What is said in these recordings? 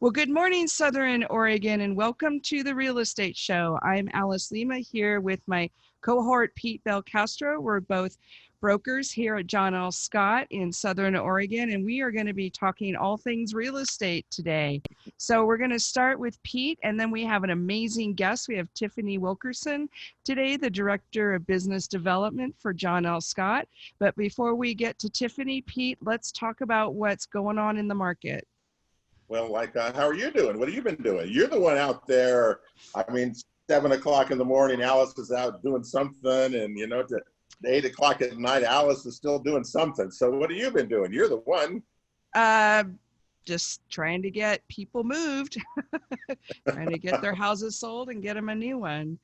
Well, good morning, Southern Oregon, and welcome to the Real Estate Show. I'm Alice Lema here with my cohort, Pete Belcastro. We're both brokers here at John L. Scott in Southern Oregon, and we are going to be talking all things real estate today. So we're going to start with Pete, and then we have an amazing guest. We have Tiffany Wilkerson today, the Director of Business Development for John L. Scott. But before we get to Tiffany, Pete, let's talk about what's going on in the market. Well, how are you doing? What have you been doing? You're the one out there. I mean, 7 o'clock in the morning, Alice is out doing something, and to 8 o'clock at night, Alice is still doing something. So what have you been doing? You're the one. Just trying to get people moved, trying to get their houses sold and get them a new one.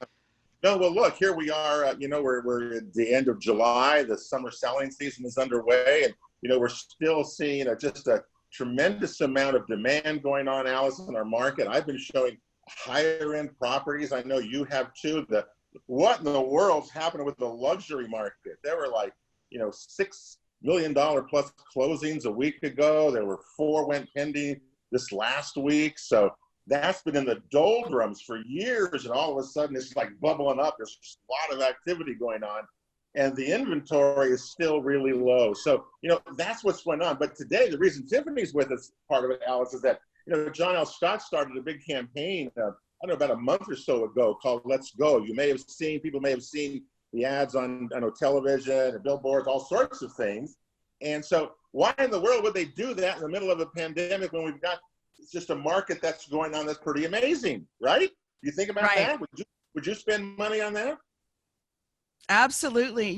No, well, look, here we are. We're at the end of July. The summer selling season is underway, and we're still seeing just a tremendous amount of demand going on, Alice, in our market. I've been showing higher end properties. I know you have too. What in the world's happening with the luxury market? There were $6 million plus closings a week ago. There were 4 went pending this last week. So that's been in the doldrums for years, and all of a sudden it's like bubbling up. There's a lot of activity going on, and the inventory is still really low. So, that's what's going on. But today, the reason Tiffany's with us, part of it, Alice, is that, John L. Scott started a big campaign, I don't know, about a month or so ago called Let's Go. People may have seen the ads on television and billboards, all sorts of things. And so why in the world would they do that in the middle of a pandemic when we've got just a market that's going on that's pretty amazing, right? You think about that? Would you spend money on that? Absolutely.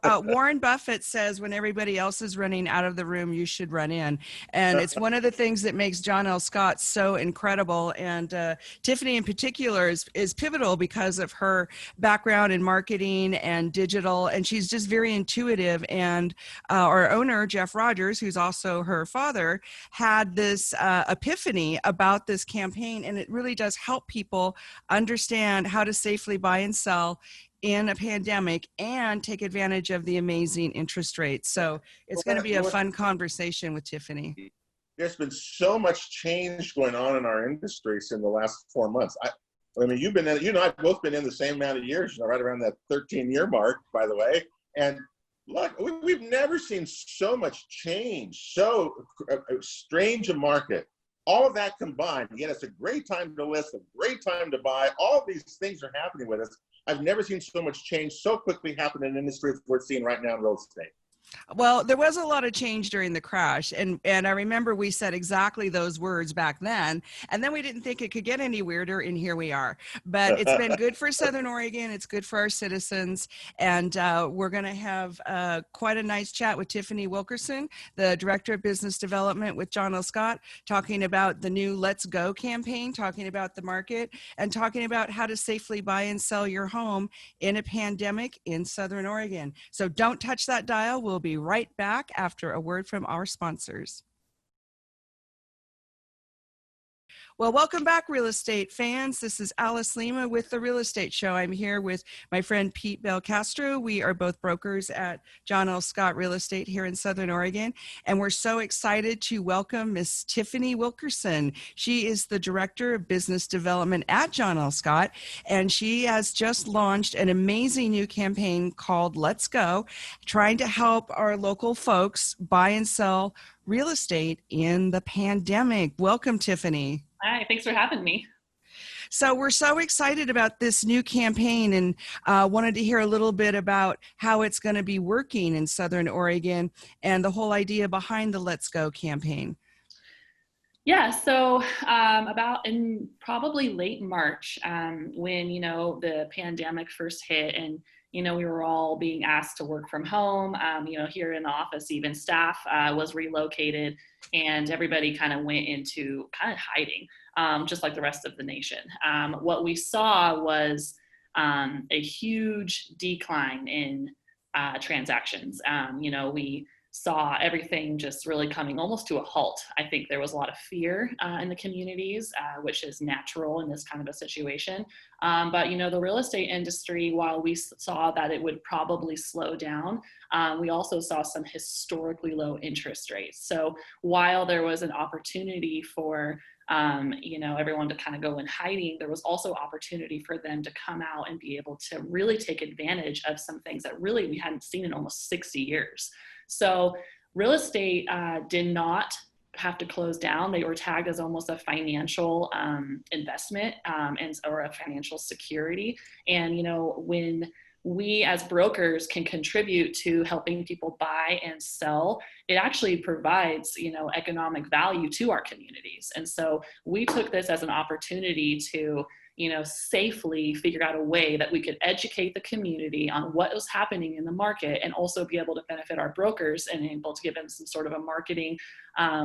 Warren Buffett says when everybody else is running out of the room, you should run in. And it's one of the things that makes John L. Scott so incredible. And Tiffany in particular is pivotal because of her background in marketing and digital. And she's just very intuitive. And our owner, Jeff Rogers, who's also her father, had this epiphany about this campaign. And it really does help people understand how to safely buy and sell in a pandemic and take advantage of the amazing interest rates. So it's going to be a fun conversation with Tiffany. There's been so much change going on in our industries in the last 4 months. I mean, you and I've both been in the same amount of years, right around that 13-year mark, by the way. And look, we've never seen so much change, so strange a market. All of that combined, again, it's a great time to list, a great time to buy. All of these things are happening with us. I've never seen so much change so quickly happen in an industry as we're seeing right now in real estate. Well, there was a lot of change during the crash. And I remember we said exactly those words back then. And then we didn't think it could get any weirder. And here we are. But it's been good for Southern Oregon. It's good for our citizens. And we're going to have quite a nice chat with Tiffany Wilkerson, the Director of Business Development with John L. Scott, talking about the new Let's Go campaign, talking about the market, and talking about how to safely buy and sell your home in a pandemic in Southern Oregon. So don't touch that dial. We'll be right back after a word from our sponsors. Well, welcome back, real estate fans. This is Alice Lema with The Real Estate Show. I'm here with my friend Pete Belcastro. We are both brokers at John L. Scott Real Estate here in Southern Oregon, and we're so excited to welcome Miss Tiffany Wilkerson. She is the Director of Business Development at John L. Scott, and she has just launched an amazing new campaign called Let's Go, trying to help our local folks buy and sell real estate in the pandemic. Welcome, Tiffany. Hi, thanks for having me. So we're so excited about this new campaign and wanted to hear a little bit about how it's going to be working in Southern Oregon and the whole idea behind the Let's Go campaign. Yeah, so about in probably late March when, the pandemic first hit and, we were all being asked to work from home, here in the office, even staff was relocated and everybody kind of went into kind of hiding, just like the rest of the nation. What we saw was a huge decline in transactions. We saw everything just really coming almost to a halt. I think there was a lot of fear in the communities, which is natural in this kind of a situation. But, the real estate industry, while we saw that it would probably slow down, we also saw some historically low interest rates. So while there was an opportunity for everyone to kind of go in hiding, there was also opportunity for them to come out and be able to really take advantage of some things that really we hadn't seen in almost 60 years. So real estate did not have to close down. They were tagged as almost a financial investment or a financial security. And, when we as brokers can contribute to helping people buy and sell, it actually provides, economic value to our communities. And so we took this as an opportunity to, safely figure out a way that we could educate the community on what was happening in the market, and also be able to benefit our brokers and able to give them some sort of a marketing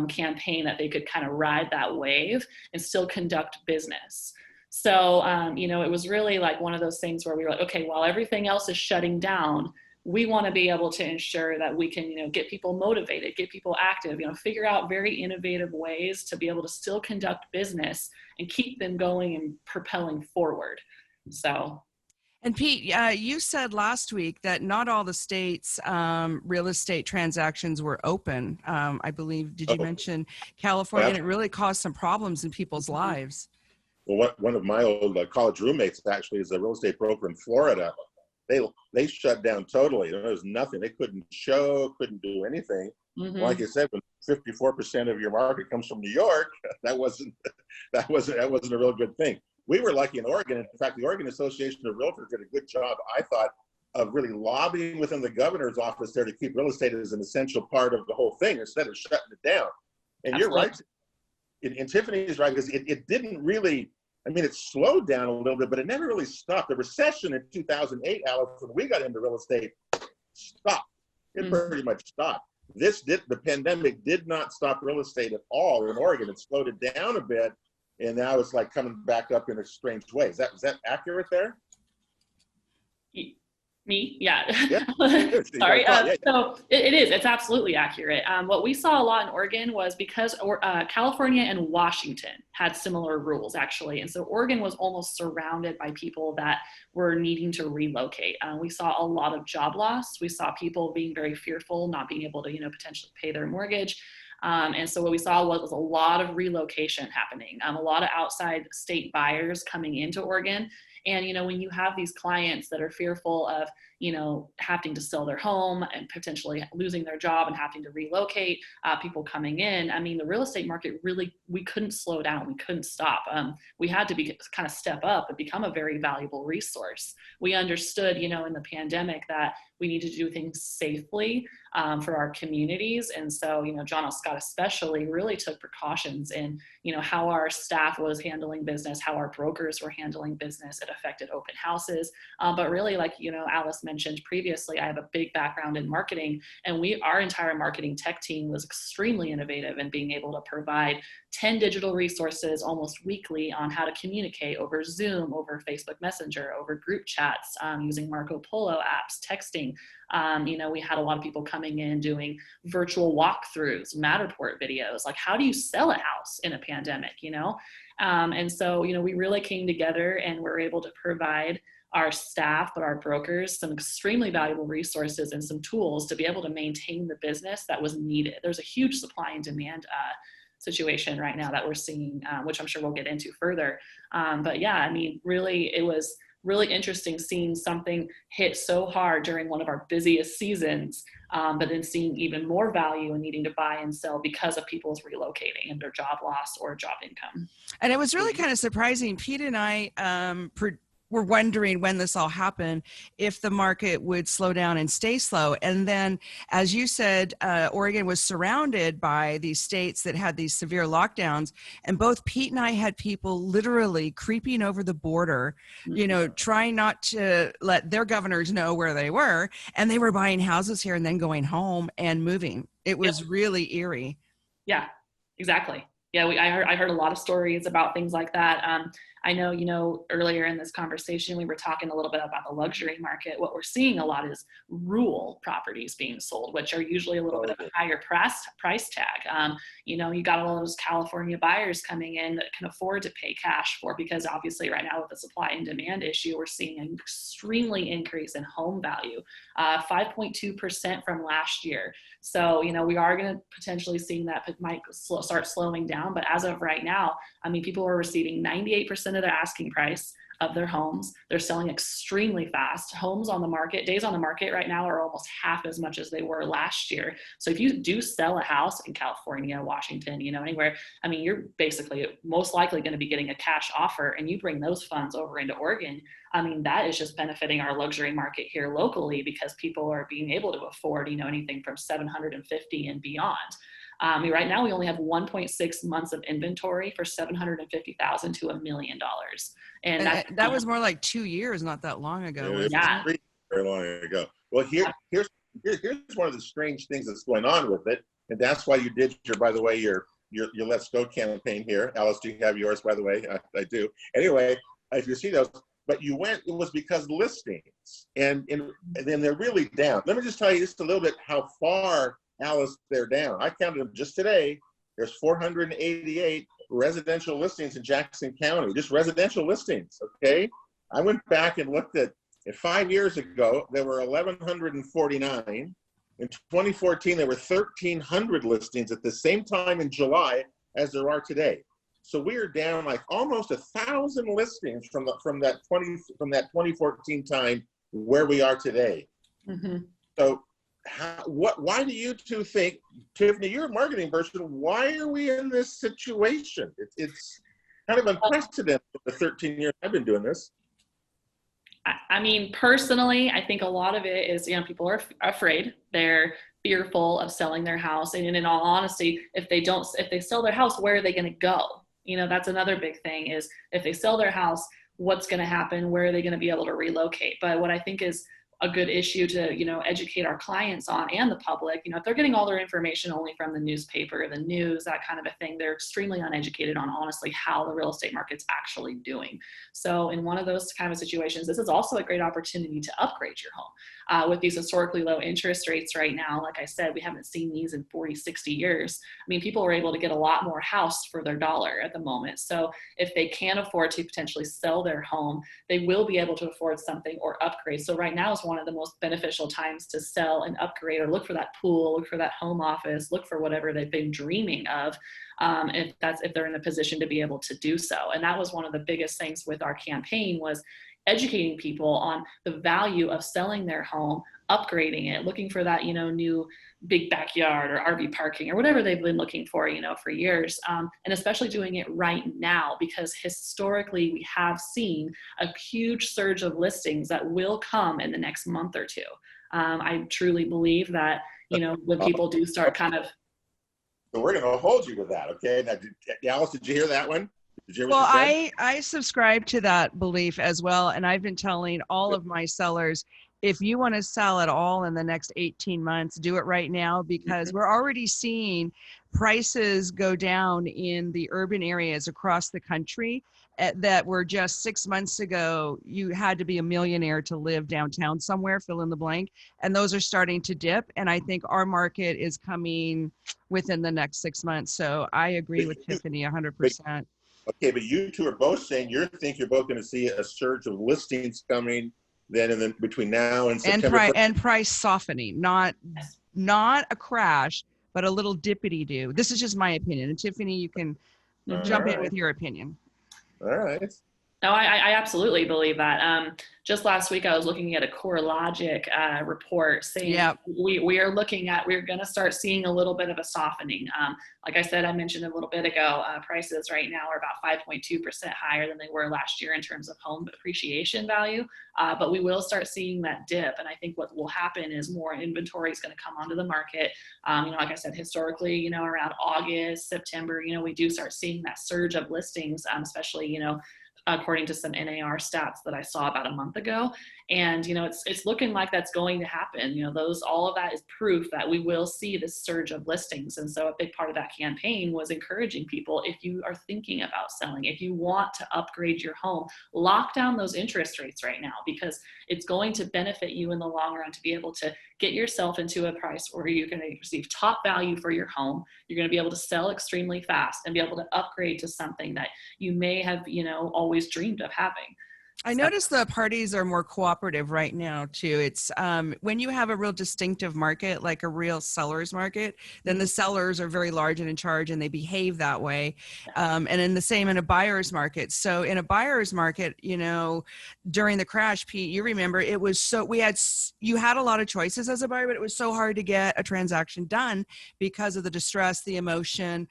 campaign that they could kind of ride that wave and still conduct business. So, it was really like one of those things where we were like, okay, while everything else is shutting down, we want to be able to ensure that we can, get people motivated, get people active, figure out very innovative ways to be able to still conduct business and keep them going and propelling forward. So. And Pete, you said last week that not all the states' real estate transactions were open. I believe, did you mention California? And it really caused some problems in people's lives. Well, one of my old college roommates actually is a real estate broker in Florida. They shut down totally. There was nothing. They couldn't show, couldn't do anything. Mm-hmm. Like I said, when 54% of your market comes from New York, that wasn't a real good thing. We were lucky in Oregon. In fact, the Oregon Association of Realtors did a good job, I thought, of really lobbying within the governor's office there to keep real estate as an essential part of the whole thing instead of shutting it down. And Absolutely. You're right. And Tiffany is right, because it didn't really, it slowed down a little bit, but it never really stopped. The recession in 2008, Alice, when we got into real estate, stopped. It pretty much stopped. The pandemic did not stop real estate at all in Oregon. It slowed it down a bit, and now it's like coming back up in a strange way. Is that accurate there? Me? Yeah. Sorry. So it is. It's absolutely accurate. What we saw a lot in Oregon was because California and Washington had similar rules, actually. And so Oregon was almost surrounded by people that were needing to relocate. We saw a lot of job loss. We saw people being very fearful, not being able to, potentially pay their mortgage. And so what we saw was a lot of relocation happening, a lot of outside state buyers coming into Oregon. And, when you have these clients that are fearful of, having to sell their home and potentially losing their job and having to relocate, people coming in, the real estate market really, we couldn't slow down. We couldn't stop. We had to kind of step up and become a very valuable resource. We understood, in the pandemic that we need to do things safely for our communities. And so, John L. Scott especially really took precautions in, how our staff was handling business, how our brokers were handling business. It affected open houses. But really, like, Alice mentioned previously, I have a big background in marketing, and our entire marketing tech team was extremely innovative in being able to provide 10 digital resources almost weekly on how to communicate over Zoom, over Facebook Messenger, over group chats, using Marco Polo apps, texting. We had a lot of people coming in doing virtual walkthroughs, Matterport videos, like how do you sell a house in a pandemic, And so, we really came together and were able to provide our staff, but our brokers, some extremely valuable resources and some tools to be able to maintain the business that was needed. There's a huge supply and demand situation right now that we're seeing, which I'm sure we'll get into further. But yeah, really, it was really interesting seeing something hit so hard during one of our busiest seasons, but then seeing even more value in needing to buy and sell because of people's relocating and their job loss or job income. And it was really kind of surprising. Pete and I were wondering when this all happened, if the market would slow down and stay slow. And then, as you said, Oregon was surrounded by these states that had these severe lockdowns. And both Pete and I had people literally creeping over the border, trying not to let their governors know where they were. And they were buying houses here and then going home and moving. It was really eerie. Yeah, exactly. Yeah, I heard a lot of stories about things like that. I know, earlier in this conversation, we were talking a little bit about the luxury market. What we're seeing a lot is rural properties being sold, which are usually a little bit of a higher price tag. You got all those California buyers coming in that can afford to pay cash for, because obviously right now with the supply and demand issue, we're seeing an extremely increase in home value, 5.2% from last year. So, we are going to potentially seeing that it might start slowing down. But as of right now, I mean, people are receiving 98% of their asking price of their homes. They're selling extremely fast. Homes on the market, days on the market right now are almost half as much as they were last year. So if you do sell a house in California, Washington, anywhere, I mean, you're basically most likely going to be getting a cash offer, and you bring those funds over into Oregon. I mean, that is just benefiting our luxury market here locally, because people are being able to afford, anything from $750 and beyond. Right now, we only have 1.6 months of inventory for $750,000 to $1 million. And that was more like 2 years, not that long ago. Yeah. Very long ago. Well, here's one of the strange things that's going on with it. And that's why you did by the way, your Let's Go campaign here. Alice, do you have yours, by the way? I do. Anyway, if you see those, but it was because listings, and then they're really down. Let me just tell you just a little bit how far, Alice, they're down. I counted them just today. There's 488 residential listings in Jackson County, just residential listings, okay? I went back and looked at 5 years ago, there were 1,149. In 2014, there were 1,300 listings at the same time in July as there are today. So we are down like almost 1,000 listings from that 2014 time where we are today. Mm-hmm. So why do you two think, Tiffany, you're a marketing person, why are we in this situation? It's kind of unprecedented for the 13 years I've been doing this. I mean, personally, I think a lot of it is, people are afraid. They're fearful of selling their house. And in all honesty, if they sell their house, where are they going to go? That's another big thing, is if they sell their house, what's going to happen? Where are they going to be able to relocate? But what I think is a good issue to, educate our clients on, and the public, if they're getting all their information only from the newspaper, the news, that kind of a thing, they're extremely uneducated on honestly how the real estate market's actually doing. So in one of those kind of situations, this is also a great opportunity to upgrade your home. With these historically low interest rates right now, like I said, we haven't seen these in 40, 60 years. I mean, people are able to get a lot more house for their dollar at the moment. So if they can afford to potentially sell their home, they will be able to afford something or upgrade. So right now is one of the most beneficial times to sell and upgrade, or look for that pool, look for that home office, look for whatever they've been dreaming of, if they're in a position to be able to do so. And that was one of the biggest things with our campaign, was educating people on the value of selling their home, upgrading it, looking for that, new big backyard or RV parking or whatever they've been looking for, for years. And especially doing it right now, because historically we have seen a huge surge of listings that will come in the next month or two. I truly believe that, when people do start kind of. So we're going to hold you to that. Okay. Now, Alice, did you hear that one? Well, I subscribe to that belief as well. And I've been telling all of my sellers, if you want to sell at all in the next 18 months, do it right now, because we're already seeing prices go down in the urban areas across the country that were just 6 months ago, you had to be a millionaire to live downtown somewhere, fill in the blank. And those are starting to dip. And I think our market is coming within the next 6 months. So I agree with Tiffany 100%. Okay, but you two are both saying you're both going to see a surge of listings coming then between now and September. And price softening, not a crash, but a little dippity do. This is just my opinion. And Tiffany, you can jump in with your opinion. All right. No, I absolutely believe that. Just last week, I was looking at a CoreLogic report saying we're going to start seeing a little bit of a softening. Like I said, I mentioned a little bit ago, prices right now are about 5.2% higher than they were last year in terms of home appreciation value. But we will start seeing that dip. And I think what will happen is more inventory is going to come onto the market. Like I said, historically, around August, September, we do start seeing that surge of listings, especially, according to some NAR stats that I saw about a month ago. And, you know, it's looking like that's going to happen. You know, all of that is proof that we will see this surge of listings. And so a big part of that campaign was encouraging people, if you are thinking about selling, if you want to upgrade your home, lock down those interest rates right now, because it's going to benefit you in the long run to be able to get yourself into a price where you're going to receive top value for your home. You're going to be able to sell extremely fast and be able to upgrade to something that you may have, you know, always dreamed of having. I notice the parties are more cooperative right now too. It's when you have a real distinctive market, like a real seller's market, then the sellers are very large and in charge, and they behave that way. And in the same in a buyer's market. So in a buyer's market, you know, during the crash, Pete, you remember it was so you had a lot of choices as a buyer, but it was so hard to get a transaction done because of the distress, the emotion.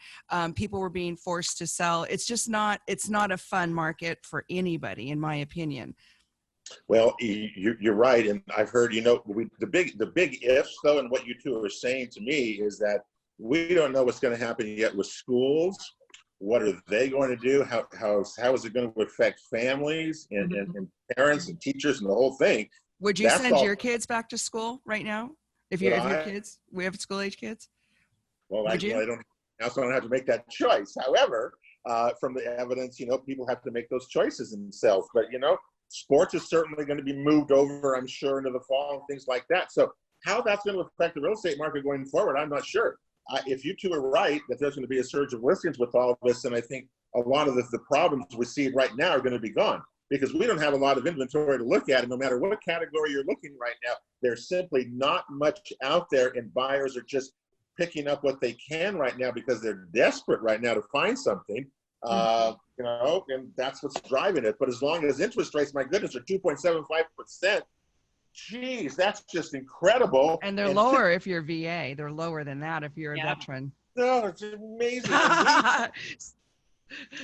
People were being forced to sell. It's not a fun market for anybody, in my opinion. Well, you're right, and I've heard, you know, the big ifs though, and what you two are saying to me is that we don't know what's going to happen yet with schools. What are they going to do? How is it going to affect families and parents and teachers and the whole thing? Would you send your kids back to school right now if you have your kids? We have school age kids. Well, I don't have to make that choice. However, from the evidence, you know, people have to make those choices themselves. But, you know, sports is certainly going to be moved over, I'm sure, into the fall and things like that. So how that's going to affect the real estate market going forward, I'm not sure. If you two are right that there's going to be a surge of listings with all of this, and I think a lot of the problems we see right now are going to be gone, because we don't have a lot of inventory to look at. And no matter what category you're looking right now, there's simply not much out there, and buyers are just picking up what they can right now because they're desperate right now to find something. You know, and that's what's driving it. But as long as interest rates, my goodness, are 2.75%, geez, that's just incredible. And they're lower if you're VA. They're lower than that if you're a veteran. No, it's amazing.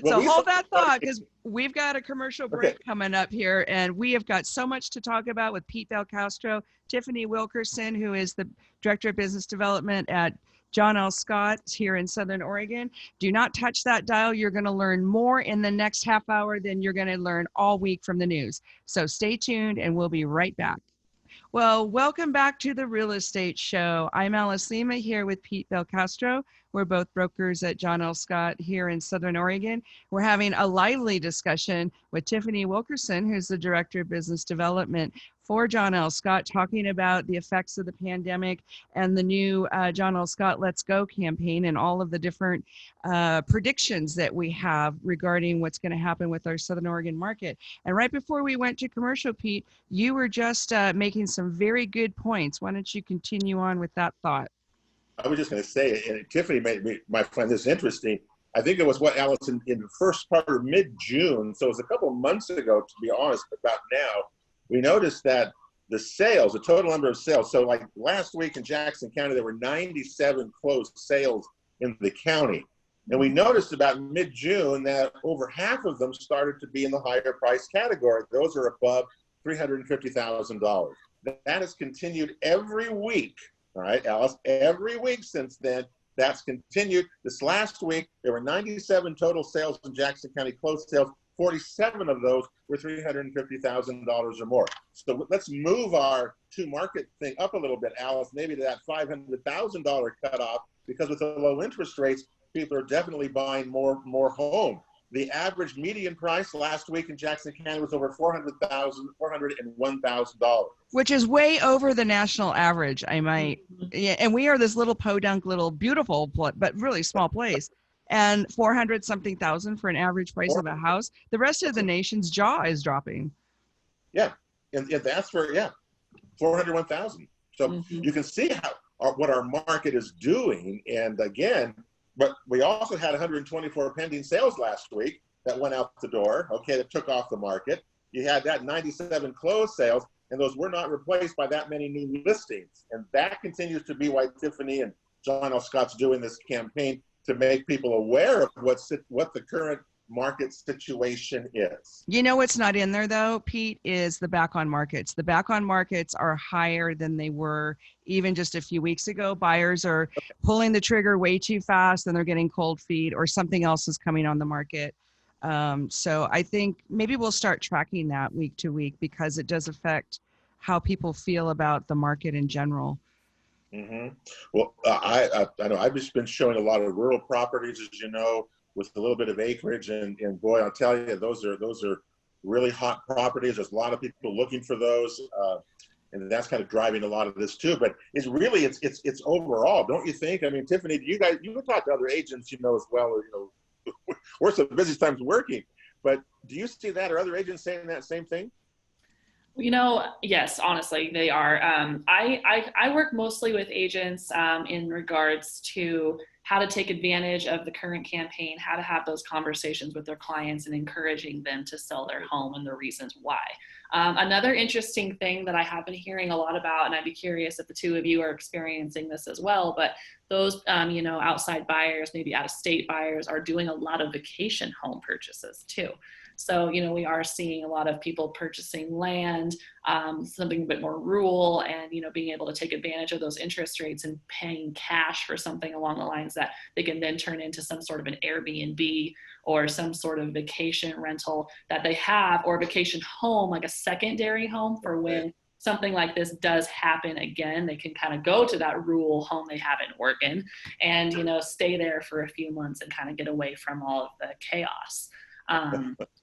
So hold that thought, because we've got a commercial break coming up here, and we have got so much to talk about with Pete Belcastro, Tiffany Wilkerson, who is the Director of Business Development at John L. Scott here in Southern Oregon. Do not touch that dial. You're going to learn more in the next half hour than you're going to learn all week from the news. So stay tuned, and we'll be right back. Well, welcome back to the Real Estate Show. I'm Alice Lema here with Pete Belcastro. We're both brokers at John L. Scott here in Southern Oregon. We're having a lively discussion with Tiffany Wilkerson, who's the Director of Business Development for John L. Scott, talking about the effects of the pandemic and the new John L. Scott Let's Go campaign and all of the different predictions that we have regarding what's going to happen with our Southern Oregon market. And right before we went to commercial, Pete, you were just making some very good points. Why don't you continue on with that thought? I was just going to say, and Tiffany might find this interesting. I think it was Alice, in the first part of mid-June, so it was a couple of months ago, to be honest, about now, we noticed that the total number of sales, so like last week in Jackson County, there were 97 closed sales in the county. And we noticed about mid-June that over half of them started to be in the higher price category. Those are above $350,000. That has continued every week. All right, Alice, every week since then, that's continued. This last week, there were 97 total sales in Jackson County, closed sales. 47 of those were $350,000 or more. So let's move our to-market thing up a little bit, Alice, maybe to that $500,000 cutoff, because with the low interest rates, people are definitely buying more home. The average median price last week in Jackson County was over $401,000. Which is way over the national average, I might. Yeah, and we are this little podunk, little beautiful, but really small place. And 400-something thousand for an average price of a house. The rest of the nation's jaw is dropping. Yeah, and that's for, 401,000. So you can see what our market is doing. And again, but we also had 124 pending sales last week that went out the door, that took off the market. You had that 97 closed sales, and those were not replaced by that many new listings. And that continues to be why Tiffany and John L. Scott's doing this campaign, to make people aware of what the current market situation is. You know what's not in there though, Pete, is the back on markets. The back on markets are higher than they were even just a few weeks ago. Buyers are pulling the trigger way too fast and they're getting cold feet, or something else is coming on the market. So I think maybe we'll start tracking that week to week because it does affect how people feel about the market in general. Hmm. Well, I know I've just been showing a lot of rural properties, as you know, with a little bit of acreage, and boy, I'll tell you, those are really hot properties. There's a lot of people looking for those, and that's kind of driving a lot of this too. But it's overall, don't you think? I mean, Tiffany, you would talk to other agents, you know, as well, or we're so busy times working. But do you see that, or other agents saying that same thing? Yes, honestly, they are. I work mostly with agents in regards to how to take advantage of the current campaign, how to have those conversations with their clients and encouraging them to sell their home and the reasons why. Another interesting thing that I have been hearing a lot about, and I'd be curious if the two of you are experiencing this as well, but those, outside buyers, maybe out of state buyers are doing a lot of vacation home purchases too. So, we are seeing a lot of people purchasing land, something a bit more rural, and, being able to take advantage of those interest rates and paying cash for something along the lines that they can then turn into some sort of an Airbnb or some sort of vacation rental that they have, or a vacation home, like a secondary home for when something like this does happen again. They can kind of go to that rural home they haven't worked in and, stay there for a few months and kind of get away from all of the chaos.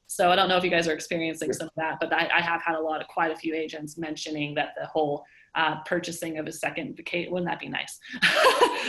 So I don't know if you guys are experiencing some of that, but I have had quite a few agents mentioning that the whole purchasing of a second vacation, wouldn't that be nice?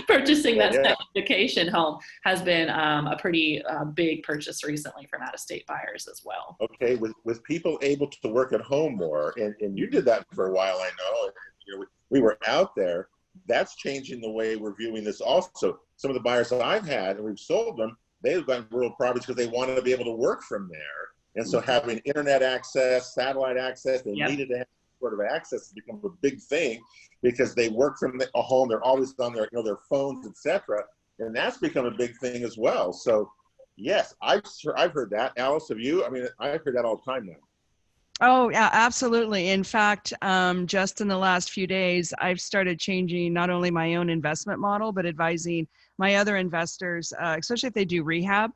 Purchasing that second vacation home has been a pretty big purchase recently from out-of-state buyers as well. Okay, with people able to work at home more, and you did that for a while, I know. We were out there. That's changing the way we're viewing this also. Some of the buyers that I've had, and we've sold them, they've gotten rural properties because they wanted to be able to work from there. And so having internet access, satellite access, they needed to have sort of access to become a big thing because they work from a home. They're always on their, their phones, etc. And that's become a big thing as well. So yes, I've heard that. Alice, have you? I mean, I've heard that all the time now. Oh, yeah, absolutely. In fact, just in the last few days, I've started changing not only my own investment model, but advising my other investors, especially if they do rehab,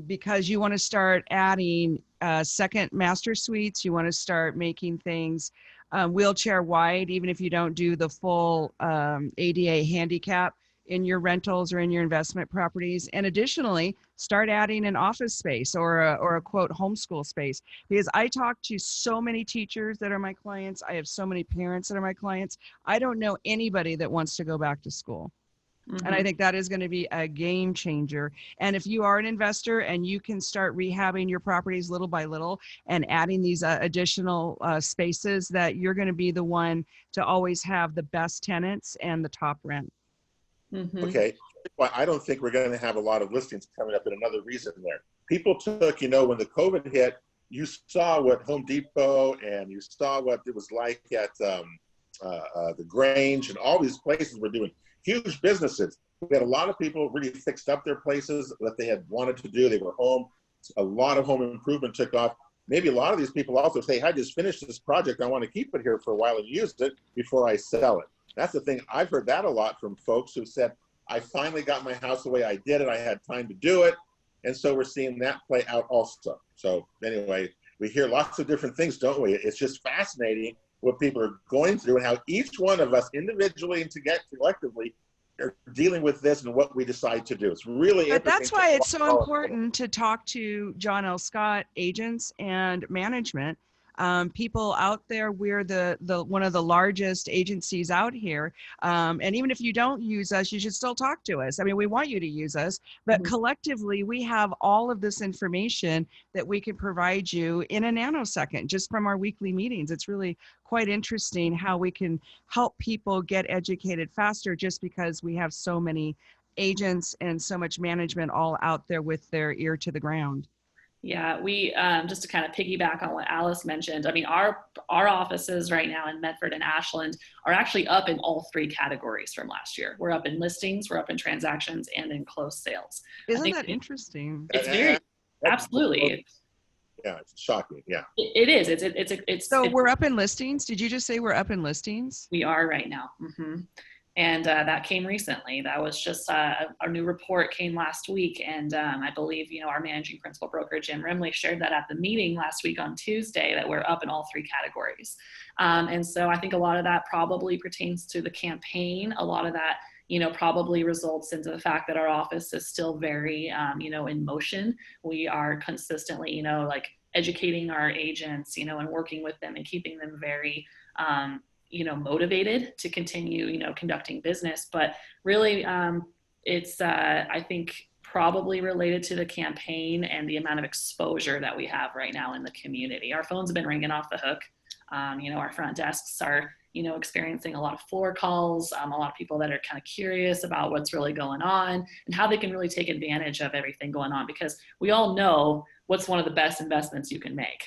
because you want to start adding second master suites. You want to start making things wheelchair wide, even if you don't do the full ADA handicap in your rentals or in your investment properties. And additionally, start adding an office space or a quote homeschool space, because I talk to so many teachers that are my clients. I have so many parents that are my clients. I don't know anybody that wants to go back to school. And I think that is going to be a game changer. And if you are an investor and you can start rehabbing your properties little by little and adding these additional spaces, that you're going to be the one to always have the best tenants and the top rent. Okay. Well, I don't think we're going to have a lot of listings coming up, and another reason there. People took, when the COVID hit, you saw what Home Depot and you saw what it was like at the Grange and all these places were doing. Huge businesses. We had a lot of people really fixed up their places that they had wanted to do. They were home. A lot of home improvement took off. Maybe a lot of these people also say, I just finished this project. I want to keep it here for a while and use it before I sell it. That's the thing. I've heard that a lot from folks who said, I finally got my house the way I did it. I had time to do it. And so we're seeing that play out also. So anyway, we hear lots of different things, don't we? It's just fascinating what people are going through and how each one of us individually and collectively are dealing with this and what we decide to do. It's really interesting. But that's why it's so important to talk to John L. Scott agents and management. People out there, we're the one of the largest agencies out here. And even if you don't use us, you should still talk to us. I mean, we want you to use us, but collectively we have all of this information that we can provide you in a nanosecond just from our weekly meetings. It's really quite interesting how we can help people get educated faster just because we have so many agents and so much management all out there with their ear to the ground. Yeah, we just to kind of piggyback on what Alice mentioned. I mean, our offices right now in Medford and Ashland are actually up in all three categories from last year. We're up in listings, we're up in transactions, and in closed sales. Isn't that interesting? It's very absolutely. Yeah, it's shocking. Yeah, it is. It's so we're up in listings. Did you just say we're up in listings? We are right now. And that came recently. That was just a new report came last week. And I believe, our managing principal broker, Jim Rimley, shared that at the meeting last week on Tuesday, that we're up in all three categories. And so I think a lot of that probably pertains to the campaign. A lot of that, probably results into the fact that our office is still very, in motion. We are consistently, educating our agents, and working with them and keeping them very, motivated to continue, conducting business. But really, it's, I think, probably related to the campaign and the amount of exposure that we have right now in the community. Our phones have been ringing off the hook. Our front desks are, experiencing a lot of floor calls, a lot of people that are kind of curious about what's really going on and how they can really take advantage of everything going on, because we all know what's one of the best investments you can make.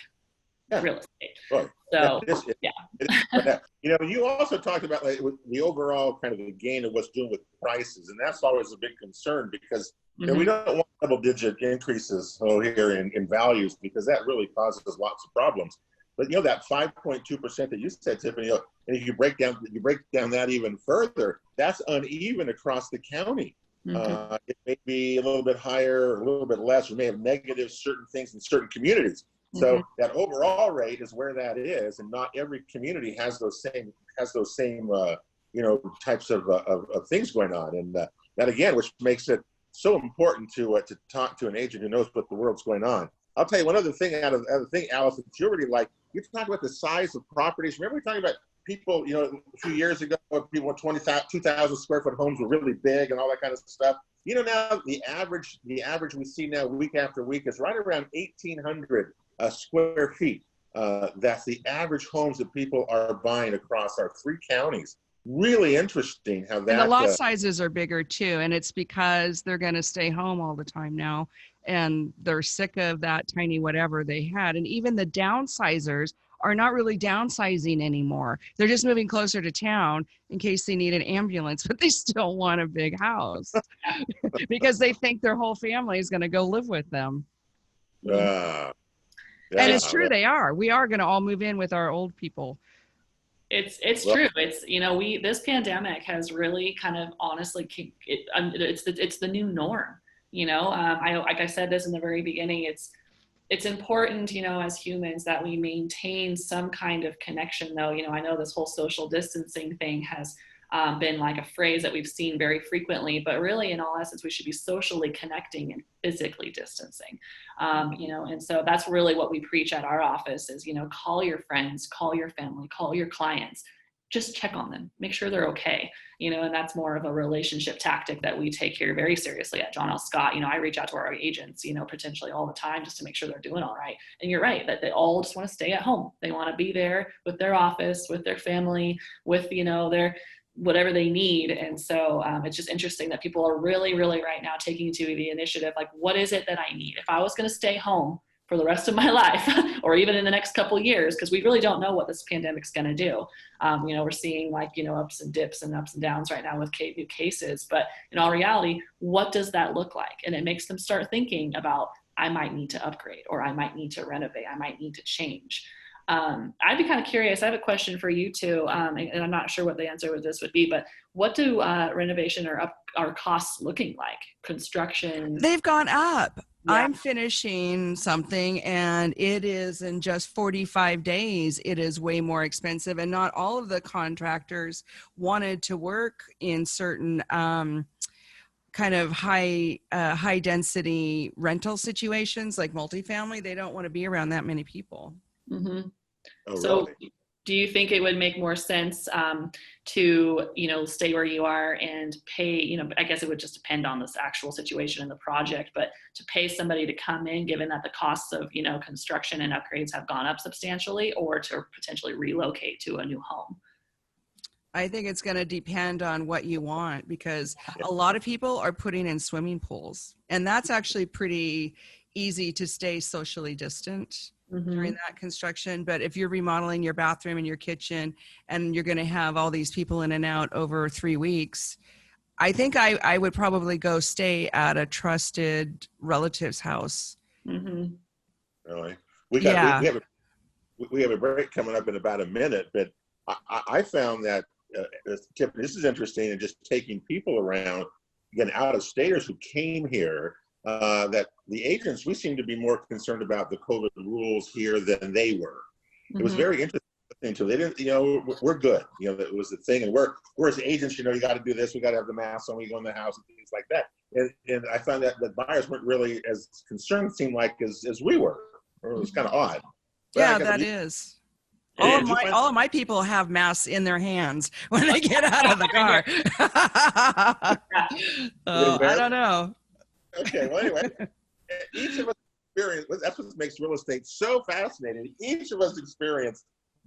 Yeah. Real estate. Right. So, yeah. You also talked about the overall kind of the gain of what's doing with prices, and that's always a big concern, because we don't want double-digit increases here in values, because that really causes lots of problems. But that 5.2% that you said, Tiffany, and if you break down that even further, that's uneven across the county. It may be a little bit higher, or a little bit less. We may have negative certain things in certain communities. So that overall rate is where that is, and not every community has those same types of things going on, and that again, which makes it so important to talk to an agent who knows what the world's going on. I'll tell you one other thing Alice, that you really like. You talked about the size of properties. Remember we talking about people, a few years ago, people with 2,000 square foot homes were really big and all that kind of stuff. Now the average we see now week after week is right around 1,800 square feet. That's the average homes that people are buying across our three counties. Really interesting how that. And the lot sizes are bigger too, and it's because they're going to stay home all the time now, and they're sick of that tiny whatever they had. And even the downsizers are not really downsizing anymore. They're just moving closer to town in case they need an ambulance, but they still want a big house because they think their whole family is going to go live with them. Yeah, and it's true, they are. We are going to all move in with our old people. It's true. It's, this pandemic has really kind of honestly, it's the new norm. Like I said this in the very beginning, it's important, as humans, that we maintain some kind of connection, though. I know this whole social distancing thing has been like a phrase that we've seen very frequently, but really in all essence, we should be socially connecting and physically distancing. And so that's really what we preach at our office is, call your friends, call your family, call your clients, just check on them, make sure they're okay. And that's more of a relationship tactic that we take here very seriously at John L. Scott. I reach out to our agents, potentially all the time just to make sure they're doing all right. And you're right, that they all just want to stay at home. They want to be there with their office, with their family, with, their whatever they need. And so it's just interesting that people are really, really right now taking to the initiative, like, what is it that I need? If I was going to stay home for the rest of my life, or even in the next couple of years, because we really don't know what this pandemic's going to do. We're seeing ups and dips and ups and downs right now with new cases, but in all reality, what does that look like? And it makes them start thinking about, I might need to upgrade, or I might need to renovate, I might need to change. I'd be kind of curious. I have a question for you too, and I'm not sure what the answer with this would be, but what do renovation or costs looking like? Construction? They've gone up. Yeah. I'm finishing something and it is in just 45 days. It is way more expensive, and not all of the contractors wanted to work in certain kind of high density rental situations like multifamily. They don't want to be around that many people. Mm-hmm. Oh, so really? Do you think it would make more sense to, stay where you are and pay, I guess it would just depend on this actual situation in the project, but to pay somebody to come in, given that the costs of, construction and upgrades have gone up substantially, or to potentially relocate to a new home? I think it's going to depend on what you want, because a lot of people are putting in swimming pools, and that's actually pretty easy to stay socially distant during that construction. But if you're remodeling your bathroom and your kitchen and you're going to have all these people in and out over 3 weeks, I think I would probably go stay at a trusted relative's house. Mm-hmm. Really? We have a break coming up in about a minute, but I found that Tiffany, this is interesting, and just taking people around, again, out-of-staters who came here, that the agents, we seem to be more concerned about the COVID rules here than they were. It was very interesting to they didn't, we're good. That was the thing. And we're as agents, you got to do this. We got to have the mask on when we go in the house and things like that. And I found that the buyers weren't really as concerned, seemed like, as we were. It was kind of odd. But yeah, that is. All of my people have masks in their hands when they get out of the car. I don't know. Okay, well, anyway, each of us experience, that's what makes real estate so fascinating. Each of us experience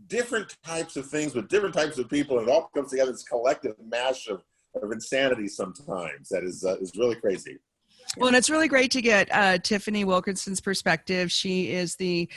different types of things with different types of people, and it all comes together, this collective mash of insanity sometimes that is really crazy. Well, and it's really great to get Tiffany Wilkerson's perspective. She is the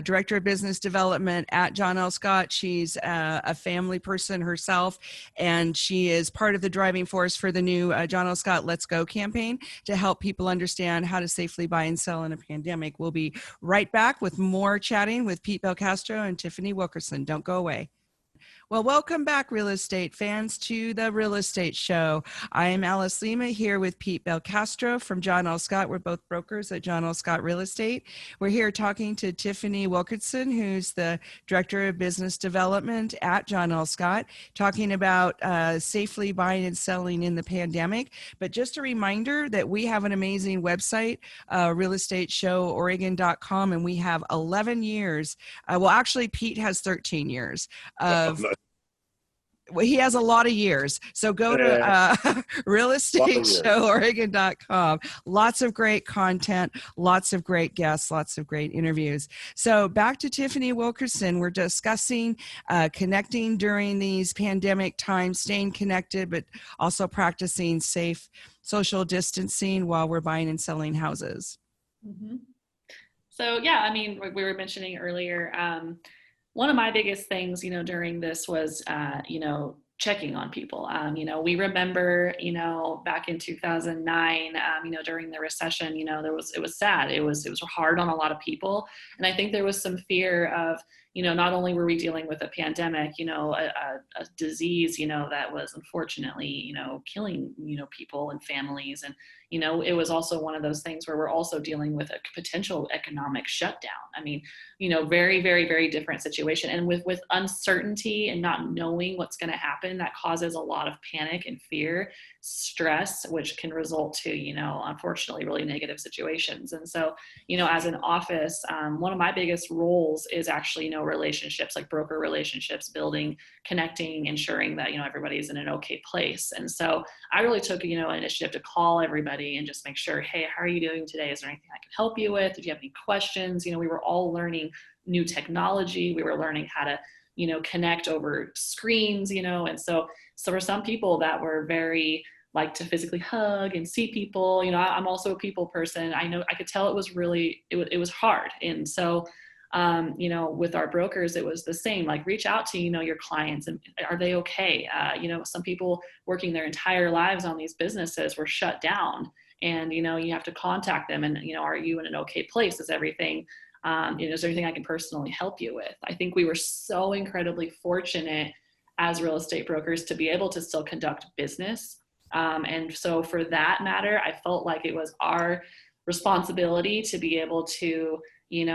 Director of Business Development at John L. Scott. She's a family person herself, and she is part of the driving force for the new John L. Scott Let's Go campaign to help people understand how to safely buy and sell in a pandemic. We'll be right back with more chatting with Pete Belcastro and Tiffany Wilkerson. Don't go away. Well, welcome back, real estate fans, to the Real Estate Show. I am Alice Lema here with Pete Belcastro from John L. Scott. We're both brokers at John L. Scott Real Estate. We're here talking to Tiffany Wilkerson, who's the Director of Business Development at John L. Scott, talking about safely buying and selling in the pandemic. But just a reminder that we have an amazing website, realestateshoworegon.com, and we have 11 years. Well, actually, Pete has 13 years of well, he has a lot of years. So go to realestateshoworegon.com. Lots of great content, lots of great guests, lots of great interviews. So back to Tiffany Wilkerson. We're discussing connecting during these pandemic times, staying connected, but also practicing safe social distancing while we're buying and selling houses. Mm-hmm. So, yeah, I mean, we were mentioning earlier, one of my biggest things, during this was, checking on people. We remember, back in 2009, during the recession, it was sad. It was hard on a lot of people. And I think there was some fear of, not only were we dealing with a pandemic, a disease, that was unfortunately, killing, people and families. And, it was also one of those things where we're also dealing with a potential economic shutdown. I mean, very, very, very different situation. And with uncertainty and not knowing what's going to happen, that causes a lot of panic and fear, stress, which can result to, unfortunately, really negative situations. And so, as an office, one of my biggest roles is actually, relationships, like broker relationships, building, connecting, ensuring that, everybody's in an okay place. And so I really took, an initiative to call everybody and just make sure, hey, how are you doing today? Is there anything I can help you with? Did you have any questions? We were all learning new technology. We were learning how to, connect over screens, and so for some people that were very like to physically hug and see people, I'm also a people person. I know I could tell it was really, it was hard. And so, with our brokers, it was the same, like reach out to, your clients and are they okay? Some people working their entire lives on these businesses were shut down and, you have to contact them and, are you in an okay place? Is everything, is there anything I can personally help you with? I think we were so incredibly fortunate as real estate brokers to be able to still conduct business. And so for that matter, I felt like it was our responsibility to be able to, you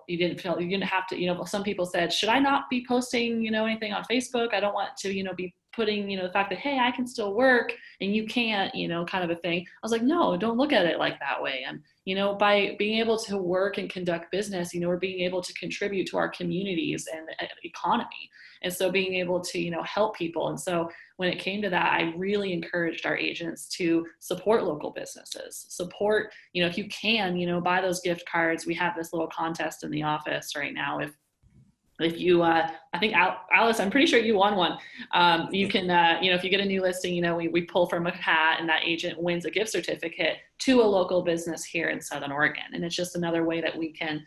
didn't have to, some people said, should I not be posting, anything on Facebook? I don't want to, be putting, the fact that, hey, I can still work and you can't, kind of a thing. I was like, no, don't look at it like that way. And, by being able to work and conduct business, we're being able to contribute to our communities and economy. And so being able to, help people. And so when it came to that, I really encouraged our agents to support local businesses, support, if you can, buy those gift cards. We have this little contest in the office right now. If you, I think Alice, I'm pretty sure you won one. You can, if you get a new listing, we pull from a hat and that agent wins a gift certificate to a local business here in Southern Oregon. And it's just another way that we can,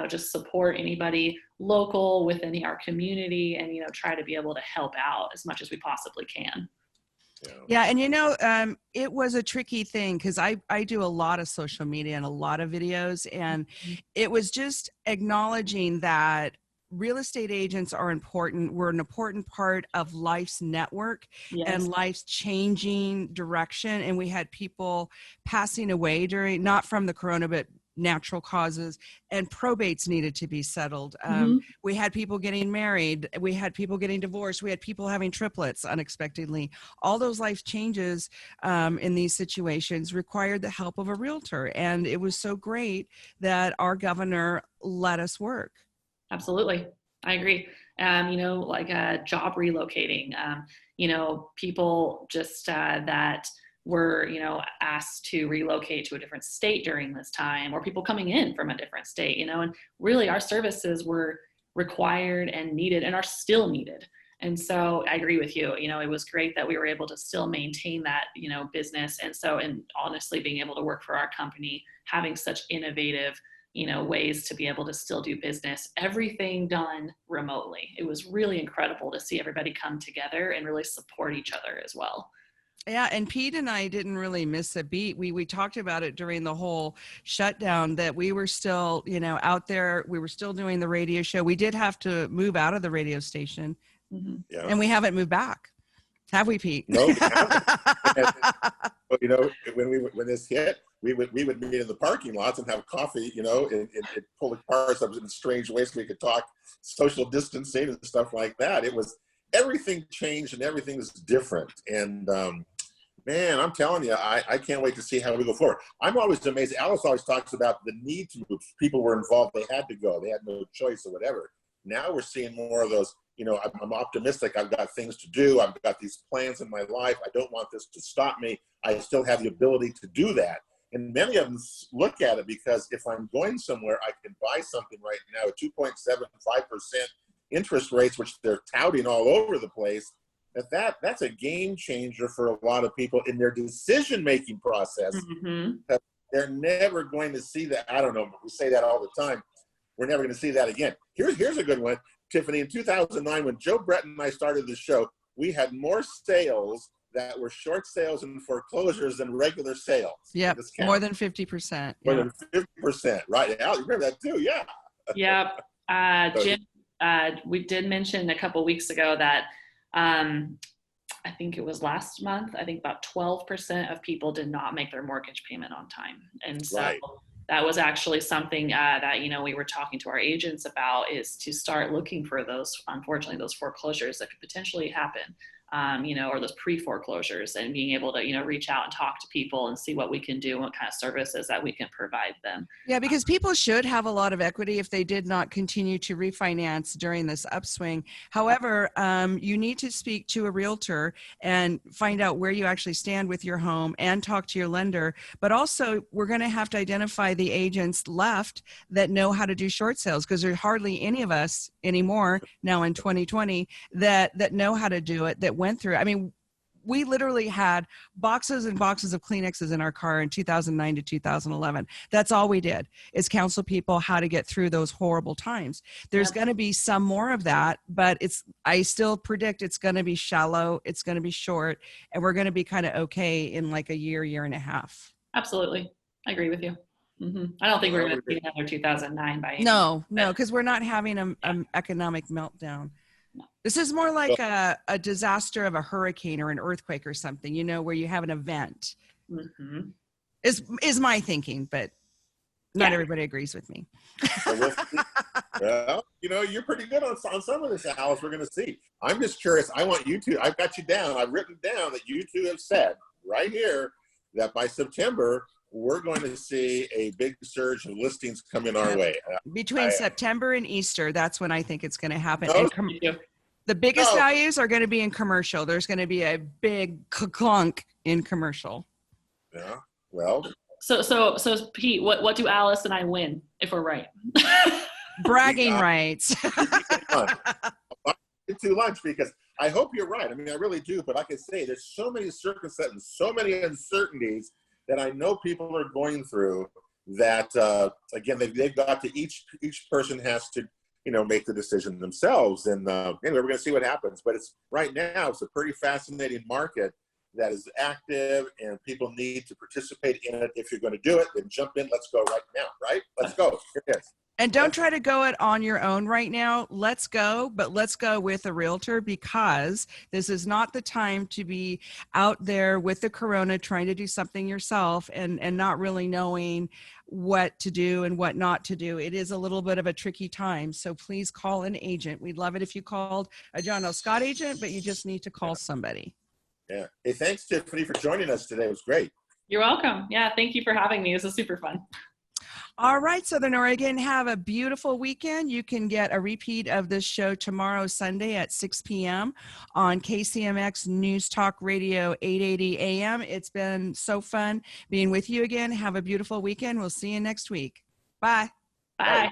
just support anybody local within our community and, try to be able to help out as much as we possibly can. Yeah. And, it was a tricky thing because I do a lot of social media and a lot of videos, and it was just acknowledging that real estate agents are important. We're an important part of life's network and life's changing direction. And we had people passing away during, not from the corona, but natural causes, and probates needed to be settled. We had people getting married. We had people getting divorced. We had people having triplets unexpectedly. All those life changes in these situations required the help of a realtor. And it was so great that our governor let us work. Absolutely. I agree. Like job relocating, people just that were, asked to relocate to a different state during this time, or people coming in from a different state, and really our services were required and needed and are still needed. And so I agree with you. It was great that we were able to still maintain that, business. And honestly, being able to work for our company, having such innovative, ways to be able to still do business, everything done remotely. It was really incredible to see everybody come together and really support each other as well. Yeah, and Pete and I didn't really miss a beat. We talked about it during the whole shutdown, that we were still, out there. We were still doing the radio show. We did have to move out of the radio station, and we haven't moved back. Have we, Pete? No, we haven't. When this hit, we would meet in the parking lots and have coffee, and pull the cars up in strange ways so we could talk social distancing and stuff like that. It was, everything changed and everything is different. And man, I'm telling you, I can't wait to see how we go forward. I'm always amazed. Alice always talks about the need to move. People were involved. They had to go. They had no choice or whatever. Now we're seeing more of those, I'm optimistic. I've got things to do. I've got these plans in my life. I don't want this to stop me. I still have the ability to do that. And many of them look at it because if I'm going somewhere, I can buy something right now at 2.75% interest rates, which they're touting all over the place. That's a game changer for a lot of people in their decision-making process. They're never going to see that. I don't know. We say that all the time. We're never going to see that again. Here's a good one, Tiffany. In 2009, when Joe Brett and I started the show, we had more sales that were short sales and foreclosures than regular sales. Yeah, more than 50%. More than 50%, right? Al, you remember that too? Yeah. Yeah. Jim, we did mention a couple weeks ago that I think it was last month, I think about 12% of people did not make their mortgage payment on time. And so that was actually something that, we were talking to our agents about, is to start looking for those, unfortunately, those foreclosures that could potentially happen. Or those pre-foreclosures, and being able to, reach out and talk to people and see what we can do and what kind of services that we can provide them. Yeah, because people should have a lot of equity if they did not continue to refinance during this upswing. However, you need to speak to a realtor and find out where you actually stand with your home and talk to your lender. But also, we're going to have to identify the agents left that know how to do short sales, because there's hardly any of us anymore now in 2020 that know how to do it, that went through. I mean, we literally had boxes and boxes of Kleenexes in our car in 2009 to 2011. That's all we did, is counsel people how to get through those horrible times. There's going to be some more of that, but I still predict it's going to be shallow. It's going to be short, and we're going to be kind of okay in like a year and a half. Absolutely. I agree with you. I don't think we're going to see another 2009 by any No, because we're not having an economic meltdown. This is more like a disaster of a hurricane or an earthquake or something, where you have an event. Is my thinking, but not everybody agrees with me. Well, you're pretty good on some of this, Alice. We're going to see. I'm just curious. I want you to, I've got you down. I've written down that you two have said right here that by September, we're going to see a big surge of listings coming our way. Between September and Easter, that's when I think it's going to happen. The biggest values are going to be in commercial. There's going to be a big clunk in commercial. Yeah. Well. So Pete, what do Alice and I win if we're right? Bragging rights. To lunch, because I hope you're right. I mean, I really do. But like I say, there's so many circumstances, so many uncertainties that I know people are going through, that again, they've got to, each person has to, make the decision themselves. And anyway, we're going to see what happens. But right now, it's a pretty fascinating market that is active, and people need to participate in it. If you're going to do it, then jump in. Let's go right now, right? Let's go. Here it is. And don't try to go it on your own right now. Let's go, but let's go with a realtor, because this is not the time to be out there with the corona trying to do something yourself and not really knowing what to do and what not to do. It is a little bit of a tricky time. So please call an agent. We'd love it if you called a John L. Scott agent, but you just need to call somebody. Yeah. Hey, thanks, Tiffany, for joining us today. It was great. You're welcome. Yeah, thank you for having me. This was super fun. All right, Southern Oregon, have a beautiful weekend. You can get a repeat of this show tomorrow, Sunday at 6 p.m. on KCMX News Talk Radio 880 AM. It's been so fun being with you again. Have a beautiful weekend. We'll see you next week. Bye. Bye.